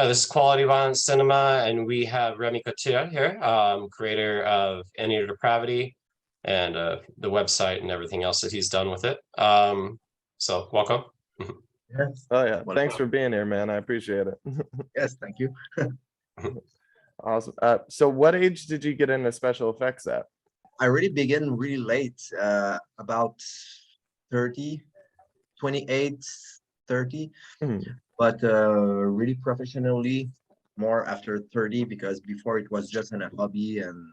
This is Quality Violence Cinema, and we have Rémy Couture here, creator of Inner Depravity and the website and everything else that he's done with it. So welcome. Yes. Oh yeah, Welcome. thanks for being here, man. I appreciate it. Yes, thank you. Awesome. So what age did you get into special effects at? I really began really late, about 30, 28, 30, but really professionally more after 30, because before it was just a hobby and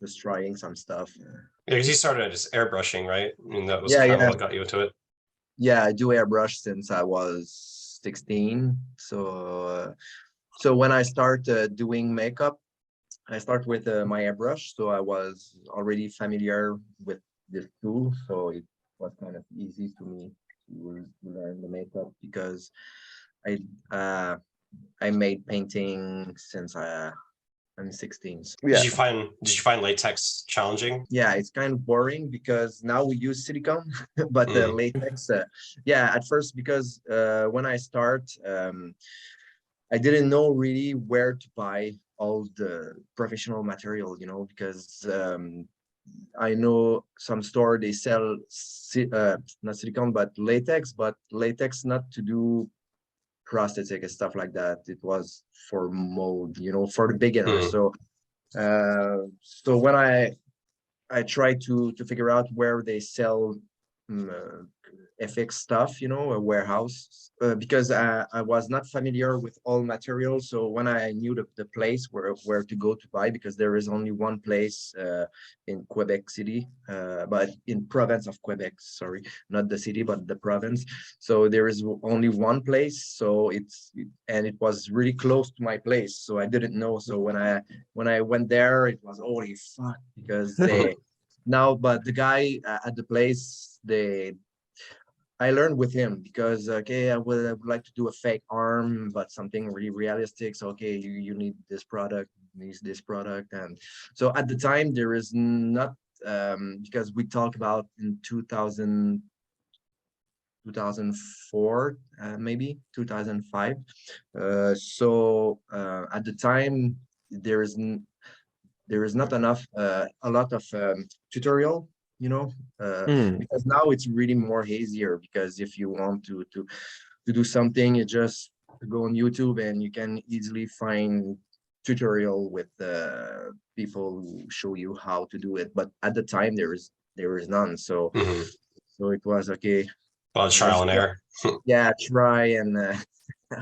just trying some stuff. Yeah, because you started as airbrushing, right? I mean, that was Yeah, kind yeah. of what got you into it. Yeah, I do airbrush since I was 16. So when I start doing makeup, I start with my airbrush. So I was already familiar with this tool, so it was kind of easy to me to learn the makeup, because I made painting since I'm 16. So Yeah. Did you find latex challenging? yeah, it's kind of boring because now we use silicone, but the latex, yeah, at first, because when I start, I didn't know really where to buy all the professional material, because I know some store they sell not silicone but latex not to do prosthetic and stuff like that. It was for mold, for the beginners. So when I try to figure out where they sell FX stuff, a warehouse, because I was not familiar with all materials. So when I knew the place where to go to buy, because there is only one place in Quebec City, but in province of Quebec, sorry, not the city, but the province. So there is only one place. So it was really close to my place. So I didn't know. So when I went there, it was holy fuck, because but the guy at the place, I learned with him, because okay, I would like to do a fake arm, but something really realistic. So okay, you need this product, needs this product. And so at the time there is not, because we talk about in 2004, maybe 2005. So at the time there is not enough, a lot of tutorial, because now it's really more easier, because if you want to do something, you just go on YouTube and you can easily find tutorial with people who show you how to do it. But at the time there is none. So it was okay. A lot of trial and error. Yeah, try and a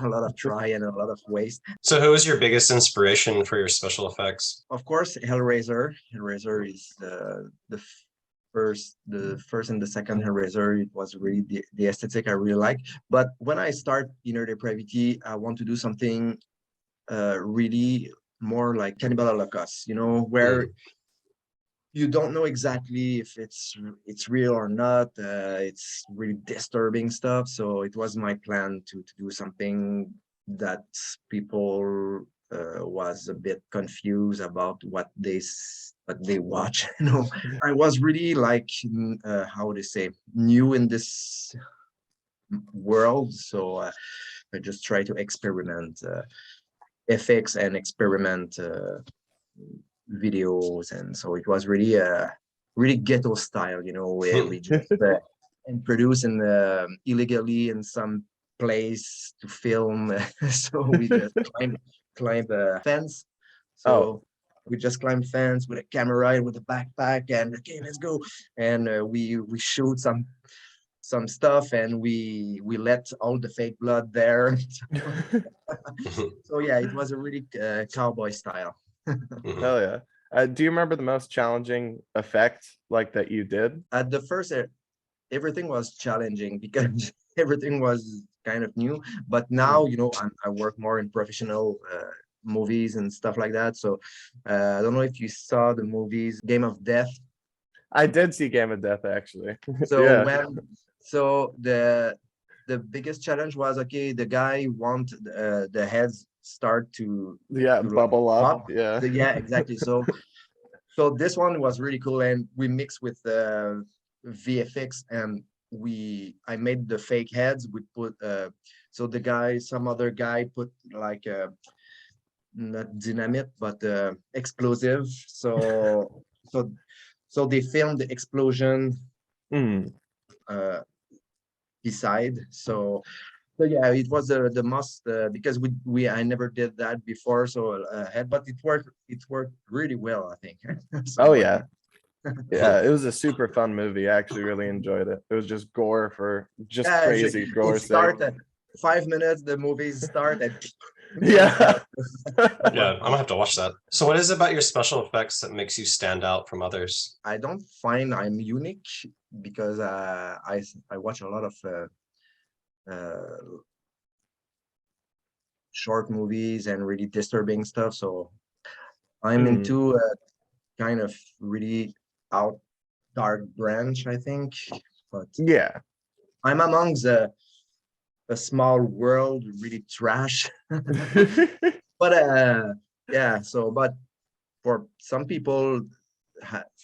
lot of try and a lot of waste. So who was your biggest inspiration for your special effects? Of course, Hellraiser. Hellraiser is the first and the second Hellraiser. It was really the aesthetic I really like. But when I start Inner Depravity, I want to do something really more like Cannibal Holocaust, where you don't know exactly if it's real or not. It's really disturbing stuff. So it was my plan to do something that people was a bit confused about what they watch. I was really like how they say, new in this world. So I just try to experiment FX and experiment videos. And so it was really really ghetto style, where we just introduce illegally in some place to film. So we just climb a fence. So we just climb fence with a camera and with a backpack, and okay, let's go. And we shoot some stuff, and we let all the fake blood there. So yeah, it was a really cowboy style. Hell yeah. Do you remember the most challenging effect like that you did? At the first, everything was challenging because everything was kind of new. But now, I work more in professional movies and stuff like that. So I don't know if you saw the movies Game of Death. I did see Game of Death, actually. So yeah. the biggest challenge was, okay, the guy want the heads start to bubble up. pop. Yeah. So, yeah, exactly. So this one was really cool, and we mixed with VFX and I made the fake heads. We put so some other guy put like not dynamite but explosive. So they filmed the explosion uh beside. So yeah, it was the must because I never did that before. So but it worked really well, I think. So Oh yeah. Yeah, it was a super fun movie. I actually really enjoyed it. It was just gore for just yeah, crazy gore it sake. start at 5 minutes. The movies start and Yeah. Yeah, I'm gonna have to watch that. So what is it about your special effects that makes you stand out from others? I don't find I'm unique because I watch a lot of short movies and really disturbing stuff. So I'm into kind of really out dark branch, I think. But Yeah. I'm amongst a small world, really trash. But yeah. So, but for some people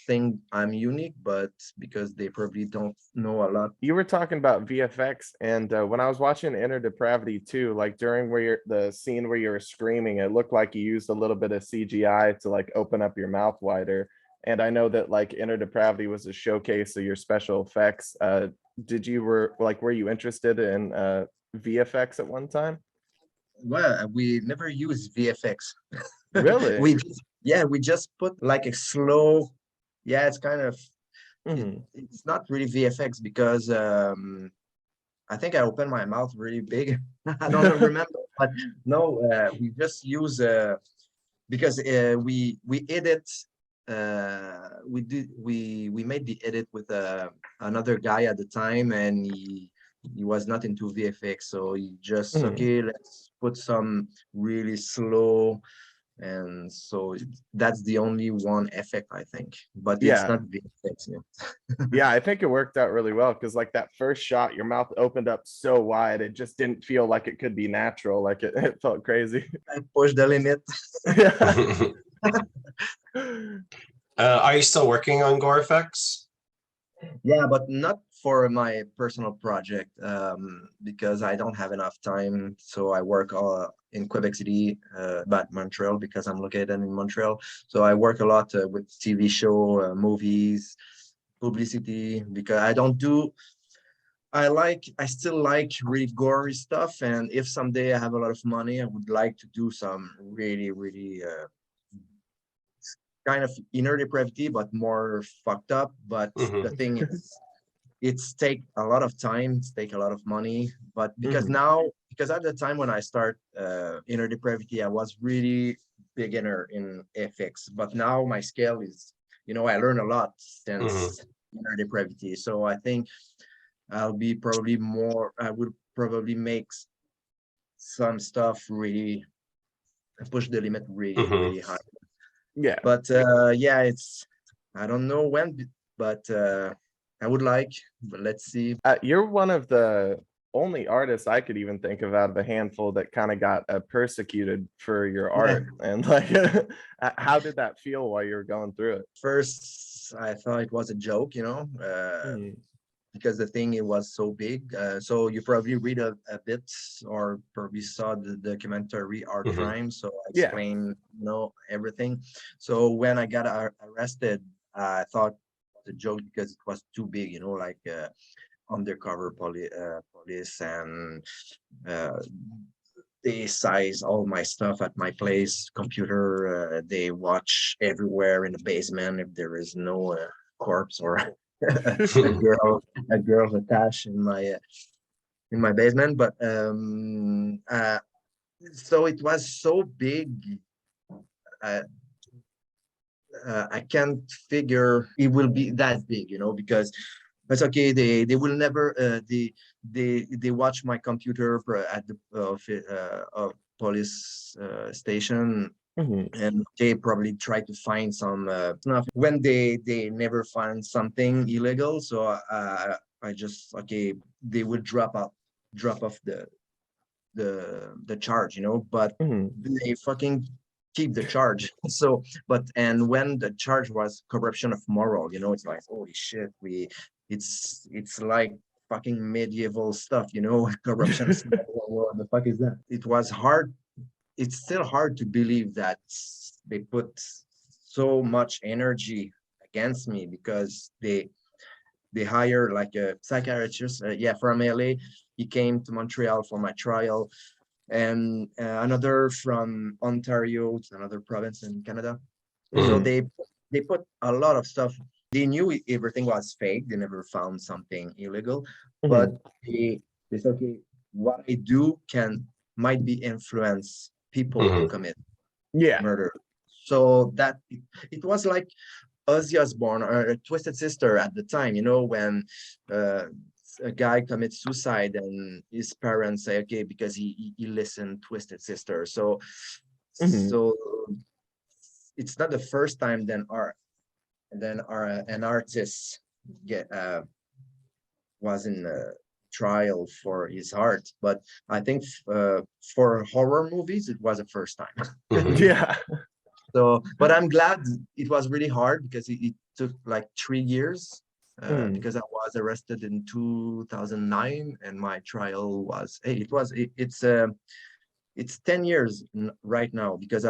think I'm unique, but because they probably don't know a lot. You were talking about VFX, and when I was watching Inner Depravity too, like during the scene where you were screaming, it looked like you used a little bit of CGI to like open up your mouth wider. And I know that like Inner Depravity was a showcase of your special effects. Were you interested in VFX at one time? Well, we never use VFX. Really? We just put like a slow. Yeah, it's kind of it's not really VFX because I think I opened my mouth really big. I don't remember, but no, we just use because we edit. We made the edit with another guy at the time, and he was not into VFX, so he just okay, let's put some really slow, and so that's the only one effect I think, but it's Yeah. not VFX. Yeah, I think it worked out really well because like that first shot, your mouth opened up so wide, it just didn't feel like it could be natural. Like it felt crazy. I pushed the limit. Are you still working on gore effects? Yeah, but not for my personal project because I don't have enough time. So I work in Quebec City, but Montreal because I'm located in Montreal. So I work a lot with TV show, movies, publicity because I still like really gory stuff. And if someday I have a lot of money, I would like to do some really, really kind of inner depravity, but more fucked up. But the thing is, it's take a lot of time, it's take a lot of money. But because at the time when I start inner depravity, I was really beginner in FX. But now my scale is, I learn a lot since inner depravity. So I think I would probably make some stuff really push the limit really, really high. Yeah. But yeah, I don't know when, but I would like, but let's see. You're one of the only artists I could even think of out of a handful that kind of got persecuted for your art. And like, how did that feel while you were going through it? First, I thought it was a joke, because the thing, it was so big. So you probably read a bit or probably saw the documentary Art Crime. So I explained, everything. So when I got arrested, I thought it was a joke because it was too big, like undercover police, and they size all my stuff at my place, computer. They watch everywhere in the basement if there is no corpse or a girl attached in my basement. But so it was so big. I can't figure it will be that big, because it's okay. They will never. They watch my computer at the police station. And they probably try to find some stuff when they never find something illegal. So I just they would drop off the charge, but they fucking keep the charge. So and when the charge was corruption of moral, it's like, holy shit, it's like fucking medieval stuff, you know, corruption. What the fuck is that? It was hard. It's still hard to believe that they put so much energy against me, because they hire like a psychiatrist, from LA. He came to Montreal for my trial, and another from Ontario, it's another province in Canada. So they put a lot of stuff. They knew everything was fake. They never found something illegal, but they said, okay, what I do might be influence people to commit murder. So that it was like Ozzy Osbourne or Twisted Sister at the time, you know, when a guy commits suicide and his parents say, okay, because he listened Twisted Sister. So it's not the first time an artist was in a trial for his art, but I think for horror movies it was the first time. Yeah. So, but I'm glad. It was really hard because it took like 3 years, because I was arrested in 2009 and my trial was, it's 10 years right now, because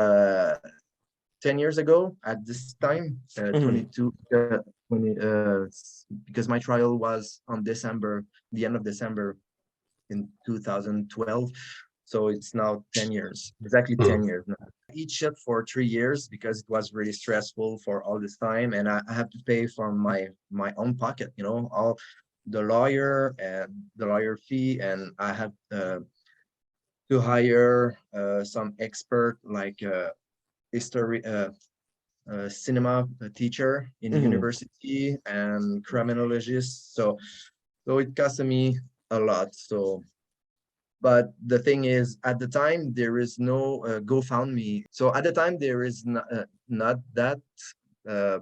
10 years ago at this time, 20, because my trial was on the end of December in 2012. So it's now 10 years, exactly 10 years now. Each shot for 3 years because it was really stressful for all this time. And I have to pay from my own pocket, you know, all the lawyer and the lawyer fee. And I have to hire some expert like history, cinema teacher in university and criminologist. So it cost me a lot. So, but the thing is, at the time, there is no GoFundMe. So at the time, there is not that.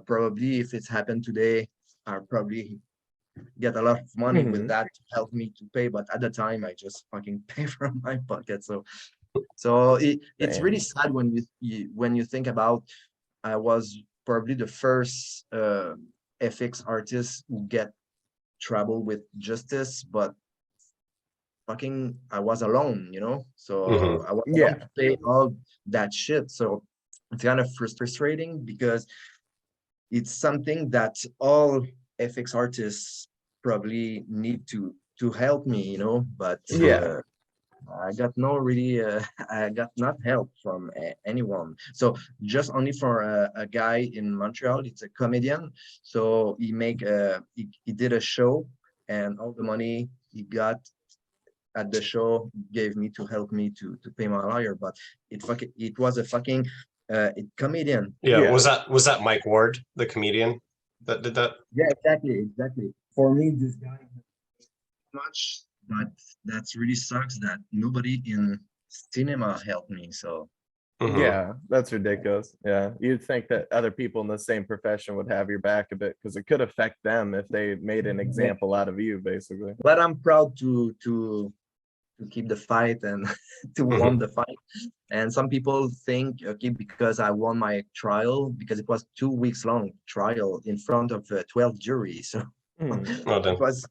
Probably if it's happened today, I'll probably get a lot of money with that to help me to pay. But at the time, I just fucking pay from my pocket. So it's really sad when you think about, I was probably the first FX artist who get trouble with justice, but fucking I was alone, you know, so I was alone to pay all that shit. So it's kind of frustrating because it's something that all FX artists probably need to help me, you know, but I got I got not help from anyone. So just only for a guy in Montreal, it's a comedian. So he did a show, and all the money he got at the show gave me to help me to pay my lawyer. But it was a fucking comedian. Yeah. Was that Mike Ward, the comedian, that did that? Yeah, exactly. For me, this guy much, but that's really sucks that nobody in cinema helped me. So yeah, that's ridiculous. Yeah, you'd think that other people in the same profession would have your back a bit, because it could affect them if they made an example out of you, basically. But I'm proud to keep the fight and to won the fight. And some people think, okay, because I won my trial, because it was 2 weeks long trial in front of 12 juries. So it was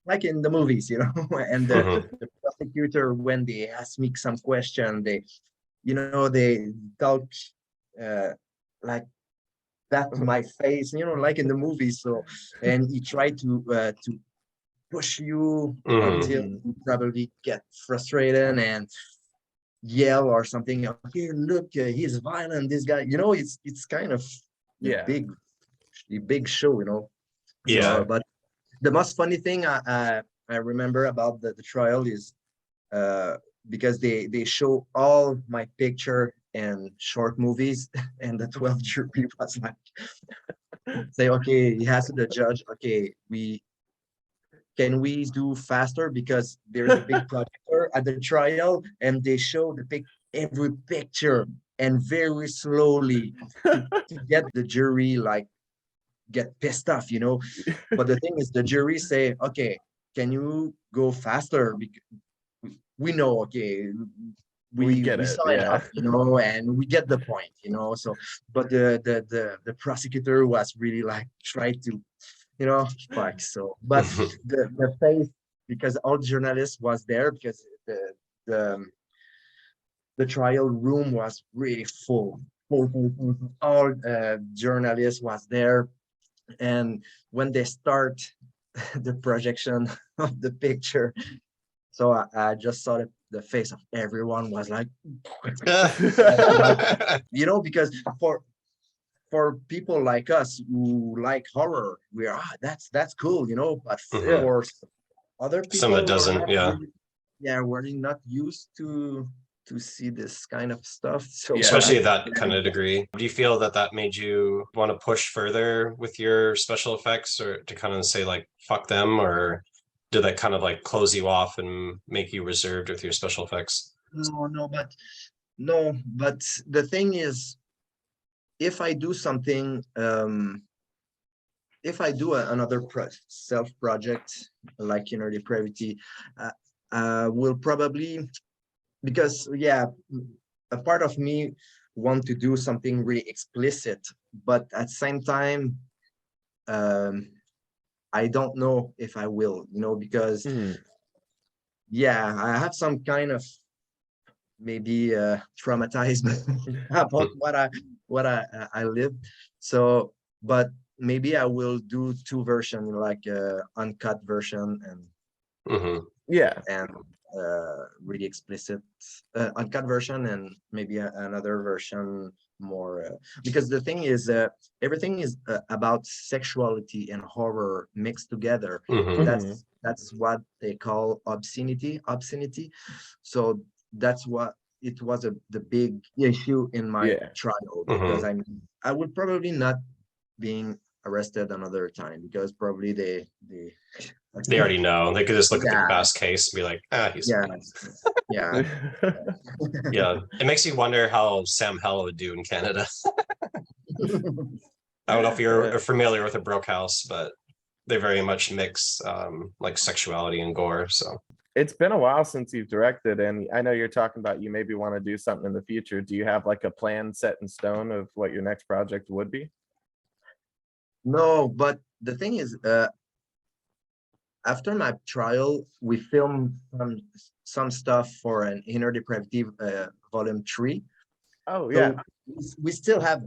like in the movies, you know. And the prosecutor, when they asked me some question, they talk like that to my face, you know, like in the movies. So, and he tried to push you until you probably get frustrated and yell or something. Okay, look, he's violent, this guy, you know. It's kind of big show, you know. So, but the most funny thing I remember about the trial is because they show all my picture and short movies, and the 12 jury was like say, okay, he has to the judge, okay, can we do faster, because there's a big projector at the trial and they show every picture and very slowly to get the jury like get pissed off, you know. But the thing is, the jury say, okay, can you go faster, because we know, okay, we saw enough, you know, and we get the point, you know. So but the prosecutor was really like try to, you know, fuck. So but the face because all journalists was there because the trial room was really full. All journalists was there, and when they start the projection of the picture, so I just saw the face of everyone was like, you know, because for people like us who like horror, we are that's cool, you know, but Mhm. for other people Some that who are doesn't, not yeah. really, yeah, we're not used to see this kind of stuff. So Yeah. Especially at that kind of degree. Do you feel that that made you want to push further with your special effects, or to kind of say like, fuck them, or did that kind of like close you off and make you reserved with your special effects? no, but the thing is, if I do something, if I do another self project like Inner Depravity, will probably, because yeah, a part of me want to do something really explicit, but at the same time, I don't know if I will, you know, because yeah, I have some kind of maybe traumatized about what I live. So, but maybe I will do two versions, like uncut version Mhm. Yeah. and really explicit uncut version, and maybe another version more because the thing is everything is about sexuality and horror mixed together. Mhm. That's what they call obscenity. So that's what it was the big issue in my Yeah. trial, because I would probably not being arrested another time, because probably They already know. They could just look at the yeah, past case and be like, ah, he's yeah, fine. yeah. Yeah. It makes you wonder how Sam Hell would do in Canada. I don't know if you're familiar with a Broke House, but they very much mix like sexuality and gore. So It's been a while since you've directed, and I know you're talking about you maybe want to do something in the future. Do you have like a plan set in stone of what your next project would be? No, but the thing is, after my trial, we filmed some stuff for an Inner Depravity Volume 3. Oh, So yeah. we still have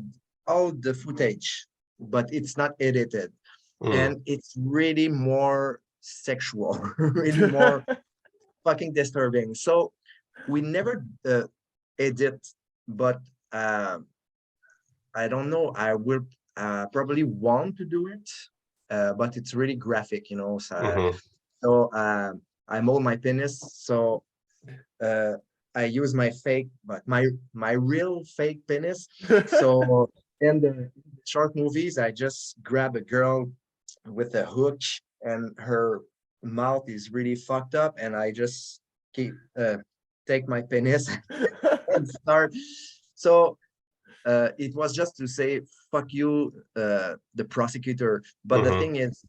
all the footage, but it's not edited. And it's really more sexual, really more fucking disturbing. So we never edit, but I don't know. I will probably want to do it, but it's really graphic, you know. So I mold my penis. So I use my fake, but my real fake penis. So in the short movies, I just grab a girl with a hook, and her mouth is really fucked up, and I just keep take my penis and start. So it was just to say fuck you, the prosecutor. But the thing is,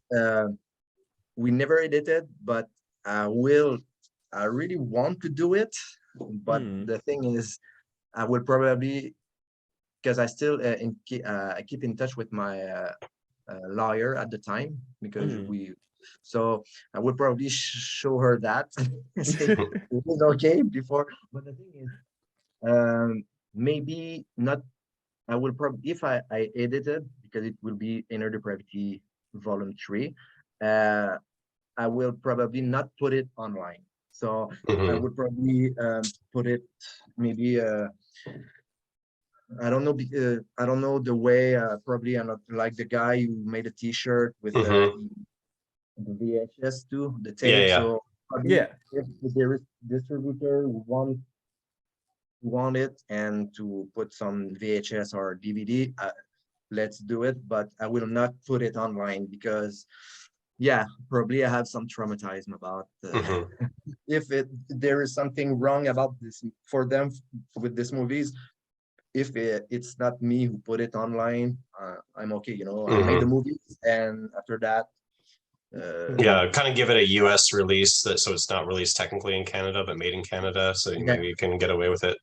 we never edited, but I really want to do it. But the thing is, I will probably, because I still I keep in touch with my lawyer at the time, because so I would probably show her that say it was okay before. But the thing is, maybe not. I will probably, if I edited, because it will be Inner Depravity Volume 3, I will probably not put it online. So I would probably put it maybe I don't know, I don't know the way, probably I'm not like the guy who made a t-shirt with the VHS too, the tape. yeah. So Yeah. if the distributor want it and to put some VHS or DVD, let's do it. But I will not put it online, because yeah, probably I have some traumatism about if there is something wrong about this for them with these movies. If it's not me who put it online, I'm okay, you know. I made the movies, and after that, yeah, kind of give it a US release, that so it's not released technically in Canada, but made in Canada, so maybe you can get away with it.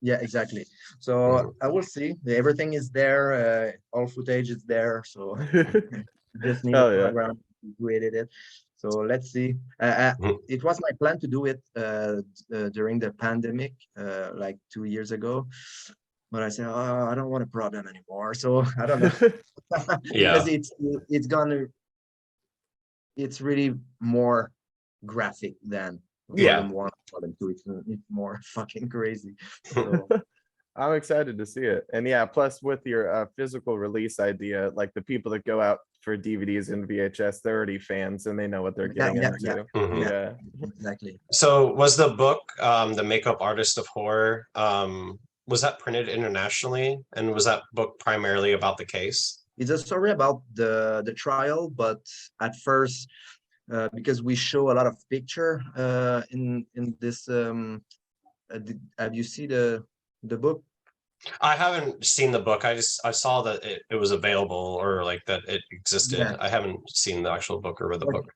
Yeah, exactly. So I will see. Everything is there. All footage is there. So just need a program to edit it. So let's see. It was my plan to do it during the pandemic, like 2 years ago. But I said, oh, I don't want a problem anymore. So I don't know. Yeah. Because it's really more graphic than Yeah. volume 1, volume 2. It's more fucking crazy. So I'm excited to see it. And yeah, plus with your physical release idea, like the people that go out for DVDs and VHS, they're already fans and they know what they're getting into. Mhm. Yeah. exactly. So was the book, The Makeup Artist of Horror, was that printed internationally? And was that book primarily about the case? It's a story about the trial, but at first, because we show a lot of picture in this. Have you seen the book? I haven't seen the book. I saw that it was available, or like that it existed. Yeah. I haven't seen the actual book or read the book.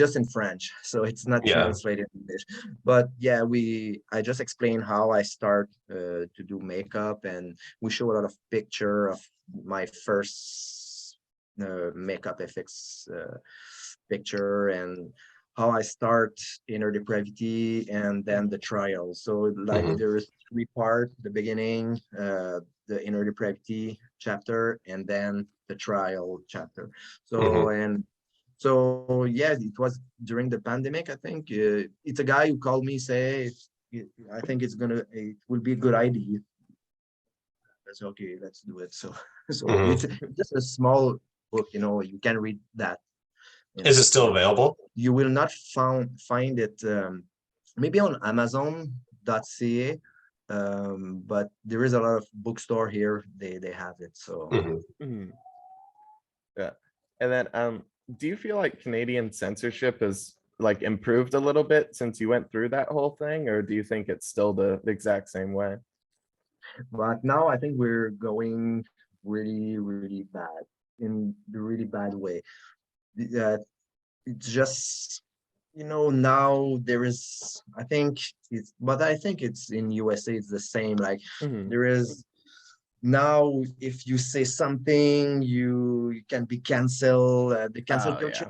Just in French, so it's not Yeah. translated in English. But yeah, I just explained how I start to do makeup, and we show a lot of picture of my first makeup effects picture, and how I start Inner Depravity, and then the trial. So like Mhm. there's 3 parts: the beginning, the Inner Depravity chapter, and then the trial chapter. So Mhm. so yeah, it was during the pandemic. I think it's a guy who called me, say, I think it will be a good idea. That's okay, let's do it. So so Mhm. it's just a small book, you can read that. Is it still available? You will not find it maybe on Amazon.ca, but there is a lot of bookstore here. They have it. So Mhm. Mhm. Yeah. And then do you feel like Canadian censorship has like improved a little bit since you went through that whole thing, or do you think it's still the exact same way? but now I think we're going really, really bad, in the really bad way. Uh, it's just, now there is, I think it's in USA, it's the same. Like Mhm. there is now, if you say something, you can be canceled. The cancel Oh culture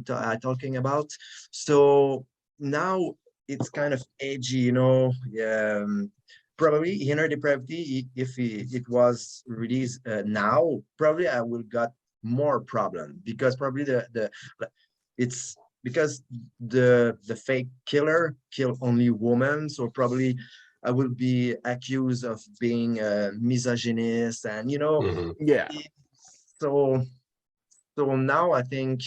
yeah. are talking about. So now it's kind of edgy. Probably Inner Depravity, if it was released now, probably I will got more problem, because probably it's because the fake killer kill only women, so probably I will be accused of being a misogynist, and Mhm. Yeah. so so now I think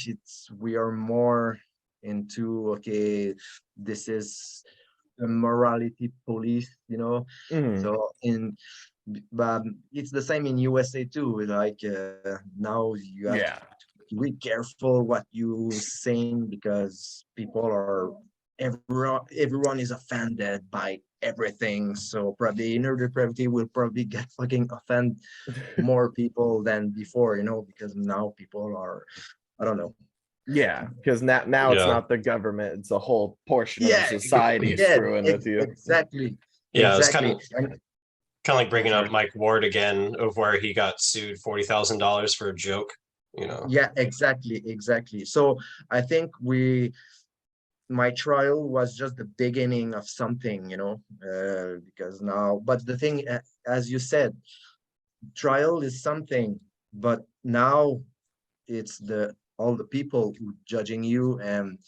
we are more into, okay, this is a morality police. Mhm. So but it's the same in USA too. Like now you have to Yeah. be really careful what you saying, because everyone is offended by everything. So probably Inner Depravity will probably get fucking offend more people than before, because now people are, I don't know. Yeah, because now it's Yeah. not the government, it's a whole portion of Yeah, society yeah, screwing with you. exactly, Yeah, it's kind exactly. of kind of like bringing Sorry. up Mike Ward again, of where he got sued $40,000 for a joke. Yeah, exactly. So I think my trial was just the beginning of something, because now, but the thing, as you said, trial is something, but now it's all the people who judging you, and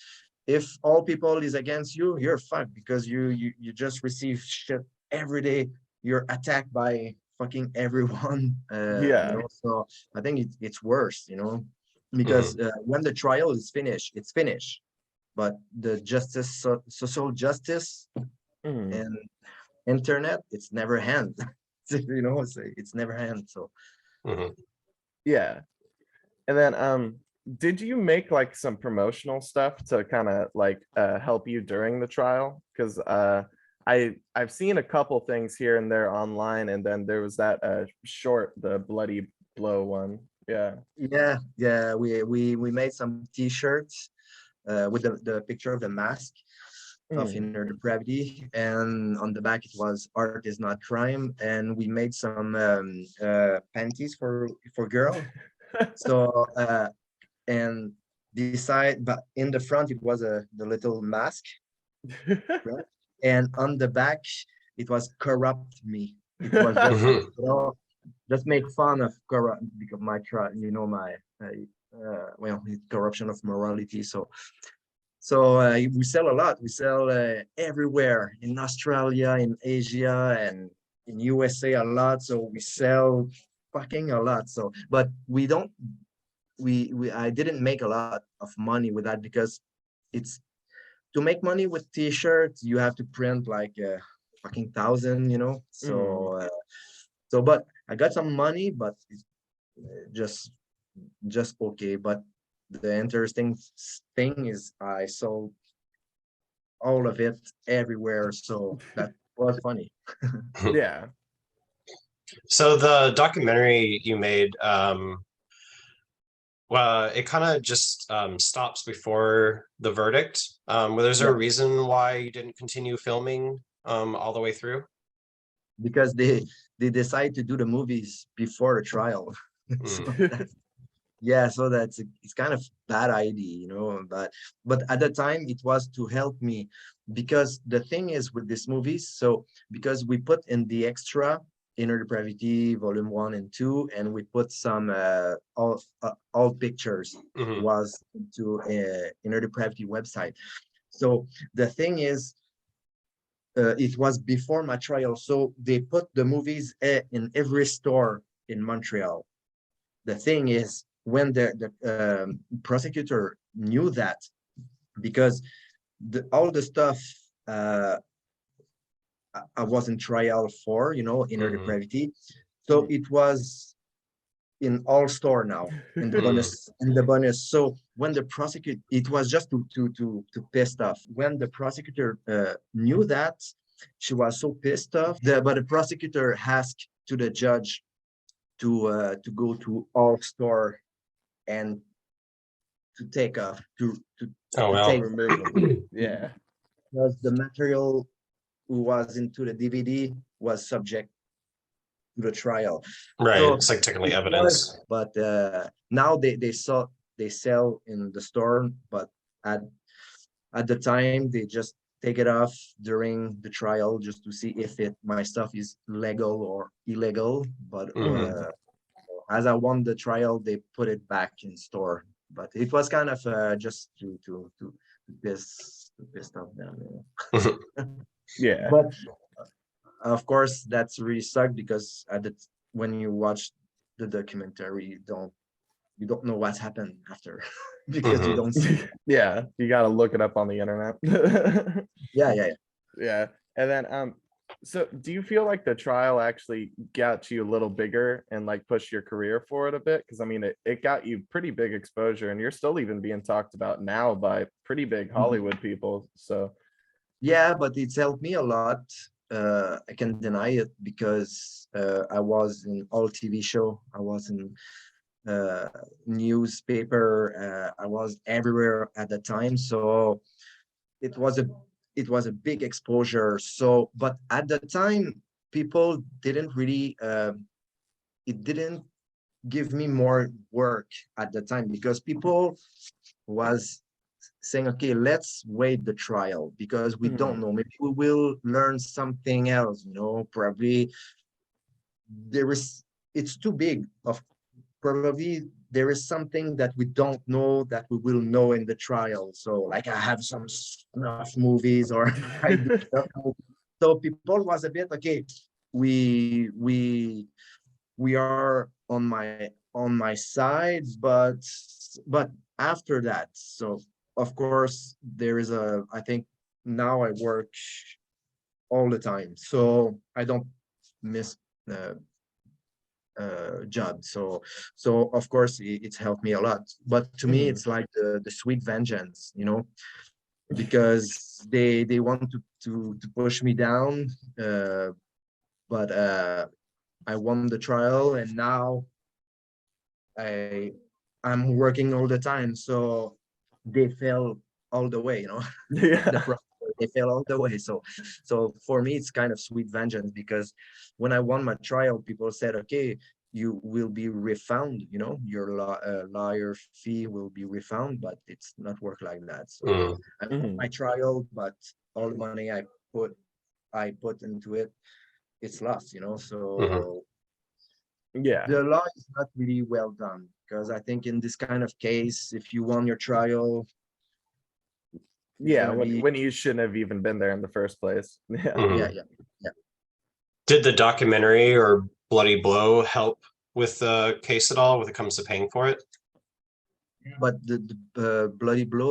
if all people is against you, you're fucked, because you just receive shit every day. You're attacked by fucking everyone. Yeah. So I think it's worse, because Mhm. when the trial is finished, it's finished. But the social justice Mhm. and internet, it's never end. It's never end. So Mhm. Yeah. And then did you make like some promotional stuff to kind of like help you during the trial? Because I've seen a couple things here and there online, and then there was that short, the bloody blow one. Yeah. yeah, we made some t-shirts with the picture of the mask of Mhm. Inner Depravity, and on the back it was "Art is not crime," and we made some panties for girl. So and beside, but in the front it was the little mask, right? And on the back it was corrupt me. It was just Mhm. just make fun of corrupt because my well, corruption of morality. So we sell a lot. We sell everywhere in Australia, in Asia, and in USA a lot. So we sell fucking a lot. So, but we don't. We I didn't make a lot of money with that because it's to make money with T-shirts. You have to print like fucking thousand, you know. So but I got some money, but it's just okay. But the interesting thing is I sold all of it everywhere. So that was funny. Yeah. So the documentary you made, well, it kind of just stops before the verdict. Was there a Yeah, reason why you didn't continue filming all the way through? because they decide to do the movies before the trial. So that's, yeah, so it's kind of bad idea, you know. But at the time it was to help me because the thing is with these movies. So because we put in the extra Inner Depravity Volume 1 and 2, and we put some all pictures Mhm. was to Inner Depravity website. So the thing is, it was before my trial, so they put the movies in every store in Montreal. The thing is, when the prosecutor knew that, because all the stuff I was in trial for, you know, Inner Mhm. Depravity, so it was in all store now Mm. in the bonus. So when the prosecutor, it was just to piss off. When the prosecutor knew that, she was so pissed off. But the prosecutor asked to the judge to go to all store and to take off Oh to To take well. remove them. Yeah. because the material who was into the DVD was subject to the trial. Right. So It's like technically it was, evidence. but now they sell in the store, but at at the time they just take it off during the trial just to see if my stuff is legal or illegal. But Mhm. as I won the trial, they put it back in store. But it was kind of just to piss off them. You know? Yeah. But of course, that's really sucked because when you watch the documentary, you don't know what's happened after because you Mhm. don't see. Yeah. You got to look it up on the internet. Yeah. Yeah. And then so do you feel like the trial actually got you a little bigger and like pushed your career forward a bit? Because I mean it got you pretty big exposure and you're still even being talked about now by pretty big Mhm. Hollywood people. So Yeah, but it's helped me a lot. I can deny it because I was in all TV show. I was in uh, newspaper. I was everywhere at the time. So it was a it was a big exposure. So, but at the time, people didn't really. It didn't give me more work at the time because people was saying, okay, let's wait the trial because we don't mhm. know. Maybe we will learn something else, you know, probably there is, it's too big of probably there is something that we don't know that we will know in the trial. So like I have some snuff movies or I do snuff movies. So people was a bit, okay, we we we are on my side, but after that, so of course there is I think now I work all the time, so I don't miss uh, job. So of course it's helped me a lot. But to me, Mhm. it's like the sweet vengeance, you know, because they want to push me down. But I won the trial, and now I I'm working all the time. So they fell all the way, you know. the Yeah. pro- they fell all the way. So for me, it's kind of sweet vengeance because when I won my trial, people said, okay, you will be refund, you know, your lawyer fee will be refund, but it's not work like that. So Mm. I put my trial, but all the money I put into it, it's lost, you know. So Yeah. the law is not really well done, because I think in this kind of case, if you won your trial, Yeah, gonna be when you shouldn't have even been there in the first place. Yeah. Mhm. yeah. Did the documentary or Bloody Blow help with the case at all when it comes to paying for it? But the Bloody Blow,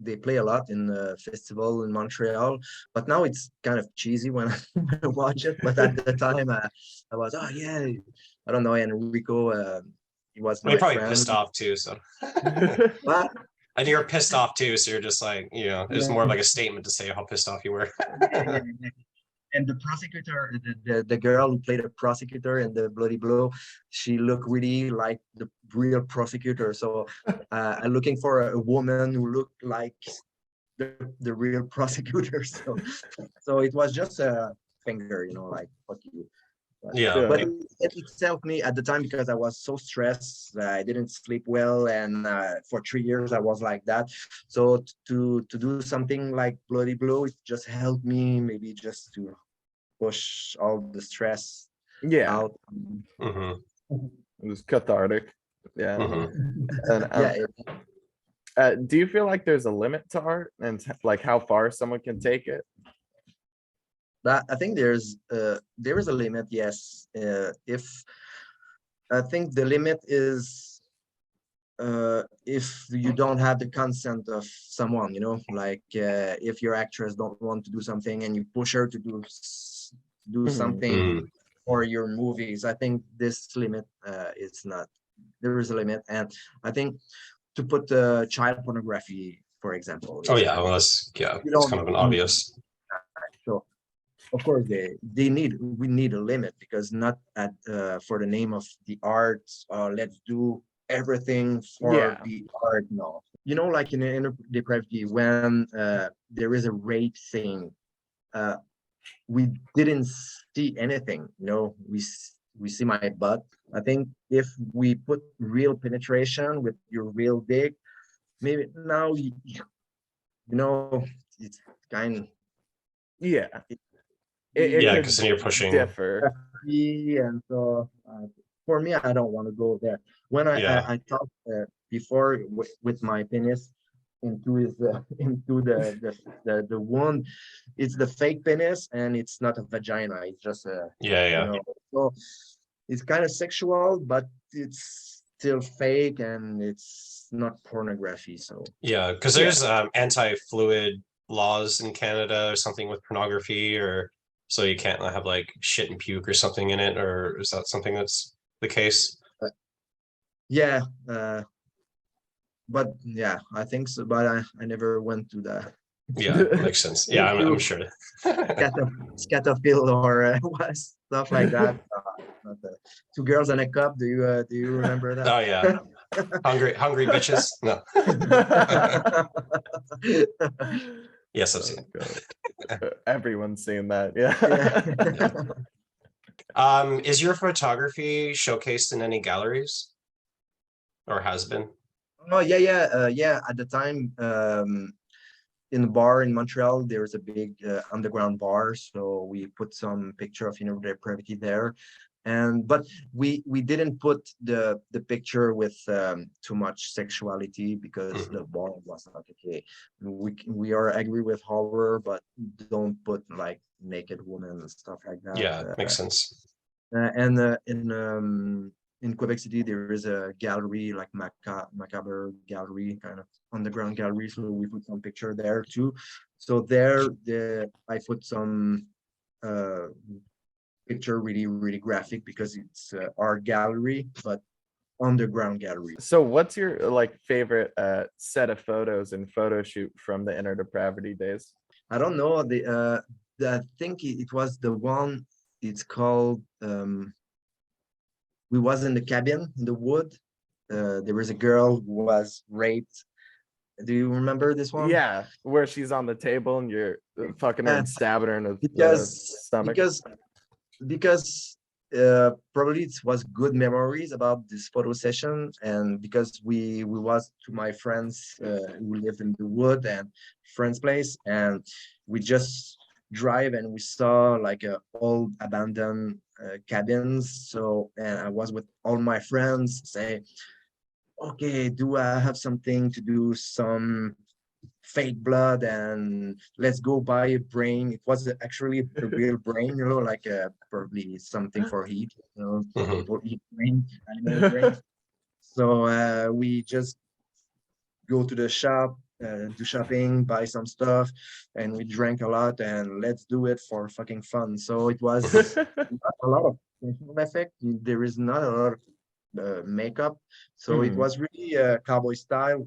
they play a lot in the festival in Montreal, but now it's kind of cheesy when I watch it. But at the time, I was, oh yeah, I don't know, Enrico, he was Well, you're my probably friend. pissed off too, so. But And you're pissed off too, so you're just like, you know, it's yeah, more like a statement to say how pissed off you were. yeah. And the prosecutor, the girl who played a prosecutor in the Bloody Blow, she looked really like the real prosecutor. So I'm looking for a woman who looked like the real prosecutor. So it was just a finger, you know, like fuck you. Yeah. But it helped me at the time because I was so stressed. I didn't sleep well, and for 3 years I was like that. So to do something like Bloody Blow, it just helped me, maybe just to push all the stress Yeah, out. Hmm. it was cathartic. Yeah. Hmm. And Yeah, do you feel like there's a limit to art and like how far someone can take it? that I think there is a limit. Yes, if I think the limit is if you don't have the consent of someone, you know, like if your actress don't want to do something and you push her to do something Mm. for your movies. I think this limit is not. There is a limit, and I think to put child pornography, for example, Oh it's yeah, kind well of that's you it's don't kind of an need obvious. so of course we need a limit, because not at for the name of the art, let's do everything for Yeah. the art. No, you know, like in Inner Depravity, when there is a rape scene, uh we didn't see anything, you know, we see my butt. I think if we put real penetration with your real dick, maybe now you know, it's kind Yeah. it, It Yeah, could because then you're pushing. differ. and so for me, I don't want to go there. When Yeah. I talked before with my penis into his into the wound, it's the fake penis, and it's not a vagina. It's just a, Yeah, you yeah. know, so it's kind of sexual, but it's still fake, and it's not pornography. So Yeah, because Yeah. there's anti-fluid laws in Canada or something with pornography, or so you can't have like shit and puke or something in it, or is that something that's the case? yeah, but yeah, I think so. But I never went to the Yeah, makes sense. Yeah, I'm to sure. scatophill or stuff like that. Not Two Girls and a Cup. Do you remember that? Oh yeah, hungry bitches. No. Yes, I've Oh, seen it. God. Everyone's seen that. Yeah. Is your photography showcased in any galleries, or has been? Oh yeah. At the time, in the bar in Montreal, there was a big underground bar, so we put some picture of Inner Depravity there, and but we didn't put the picture with too much sexuality, because Mhm. the bar was like, okay, we are agree with horror, but don't put like naked women and stuff like that. Yeah, makes sense. And in Quebec City, there is a gallery, like Macabre Gallery, kind of underground gallery. So we put some picture there too. So there, I put some uh, picture really graphic, because it's art gallery, but underground gallery. So what's your like favorite set of photos and photo shoot from the Inner Depravity days? I don't know I think it was the one. It's called. We was in the cabin in the wood. There was a girl who was raped. Do you remember this one? Yeah, where she's on the table and you're fucking her and stabbing her in the Because stomach. because probably it was good memories about this photo session, and because we was to my friends who lived in the wood and friend's place, and we just drive and we saw like a old abandoned cabins. So and I was with all my friends say, okay, do I have something to do some fake blood, and let's go buy a brain. It was actually a real brain, like probably something for heat, Mhm. people eat brain, animal brain. So we just go to the shop, do shopping, buy some stuff, and we drank a lot, and let's do it for fucking fun. So it was not a lot of special effect. There is not a lot of makeup, so it Mhm. was really cowboy style.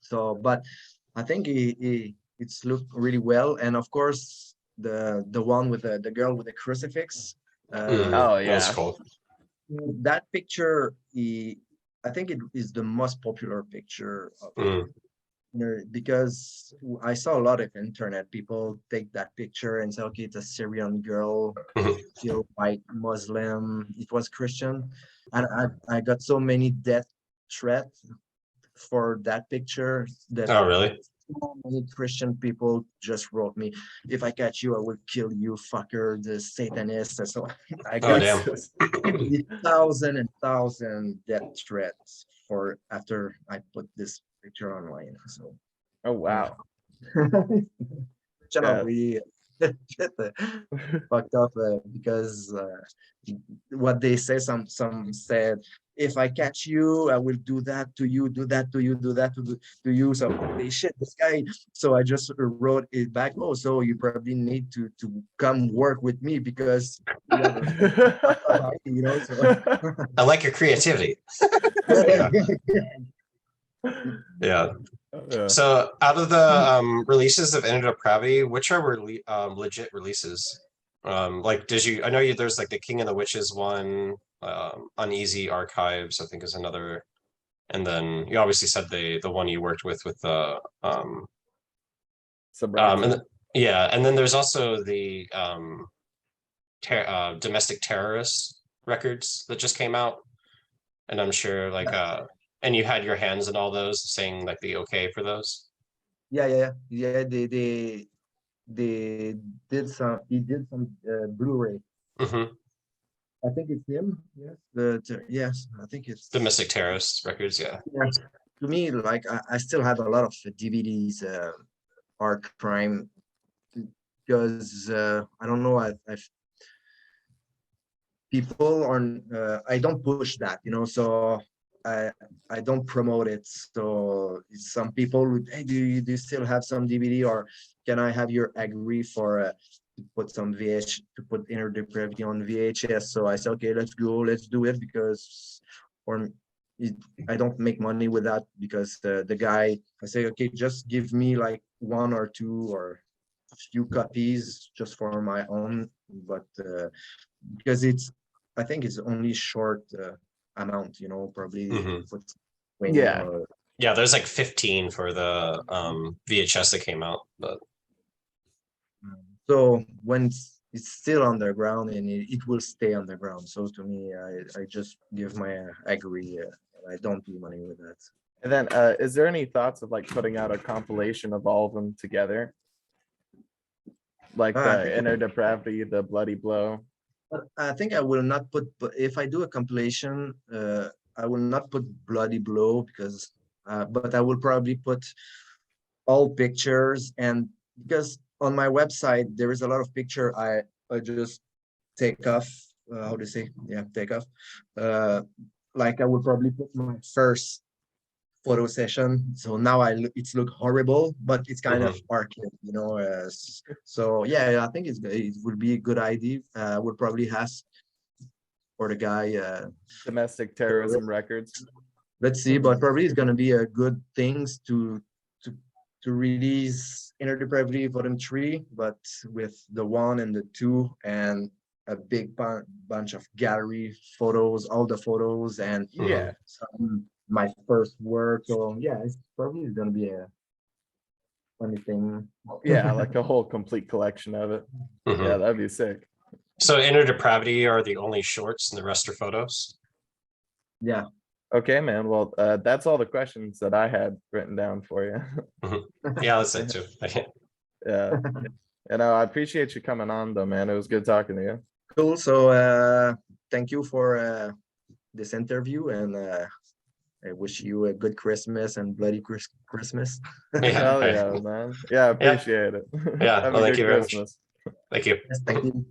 So, but I think it's looked really well, and of course the one with the girl with the crucifix. Oh, That was yeah. cool. That picture, I think it is the most popular picture of Mm. because I saw a lot of internet people take that picture and say, okay, it's a Syrian girl Mhm. killed by Muslim. It was Christian, and I got so many death threats for that picture that Oh, really? so many Christian people just wrote me, if I catch you, I will kill you, fucker, the Satanist. And so I Oh, got damn. thousand and thousand death threats for after I put this picture online. So Oh, wow. channel Yeah. really get fucked up because what they say, some said, if I catch you, I will do that to you, do that to you, do that to you. So holy shit, this guy. So I just wrote it back. Oh, so you probably need to come work with me because you have a so I like your creativity. yeah. Yeah. Yeah. So out of the releases of Inner Depravity, which are legit releases? Like I know there's like the King of the Witches one, Uneasy Archives, I think is another. And then you obviously said the one you worked with the Subrexa. yeah, and then there's also the Domestic Terrorist Records that just came out. And I'm sure like and you had your hands in all those, saying like the okay for those. Yeah. They did some. He did some Blu-ray. Hmm. I think it's him. Yes. Yes, I think it's Domestic Terrorist Records, yeah. yes. To me, like I still have a lot of DVDs, art crime, because I don't know. I've people on. I don't push that, so I I don't promote it. So some people would, hey, do you still have some DVD, or can I have your agree for to put some to put Inner Depravity on VHS? So I said, okay, let's go, let's do it, because or it, I don't make money with that, because the guy, I say, okay, just give me like one or two or a few copies just for my own, but because I think it's only short amount, probably Hmm. put 20 Yeah. or Yeah, there's like 15 for the VHS that came out, but so when it's still underground, and it will stay underground. So to me, I just give my agree. I don't do money with that. And then is there any thoughts of like putting out a compilation of all of them together? Like I the think Inner Depravity, the Bloody Blow. I think I will not put, but if I do a compilation, I will not put Bloody Blow, because but I will probably put all pictures, and because on my website there is a lot of picture I just take off, how to say, yeah, take off, uh like I would probably put my first photo session. So now it's look horrible, but it's kind of arcade, so yeah, I think it would be a good idea. I would probably ask for the guy, Domestic Terrorism Records. let's see, but probably it's gonna be a good things to to release Inner Depravity Volume 3, but with the 1 and the 2, and a big bunch of gallery photos, all the photos, and Yeah. my first work. So yeah, it's probably gonna be a funny thing. Yeah, like a whole complete collection of it. Mhm. Yeah, that'd be sick. So Inner Depravity are the only shorts and the rest are photos? Yeah. Okay, man. Well, that's all the questions that I had written down for you. Yeah, that's it too. Yeah. And I appreciate you coming on though, man. It was good talking to you. Cool. So thank you for this interview, and I wish you a good Christmas and bloody Christmas. Hell yeah, man. Yeah, I appreciate it. Yeah, Have well, a thank good you very much. Christmas. Thank you. Yes, thank you.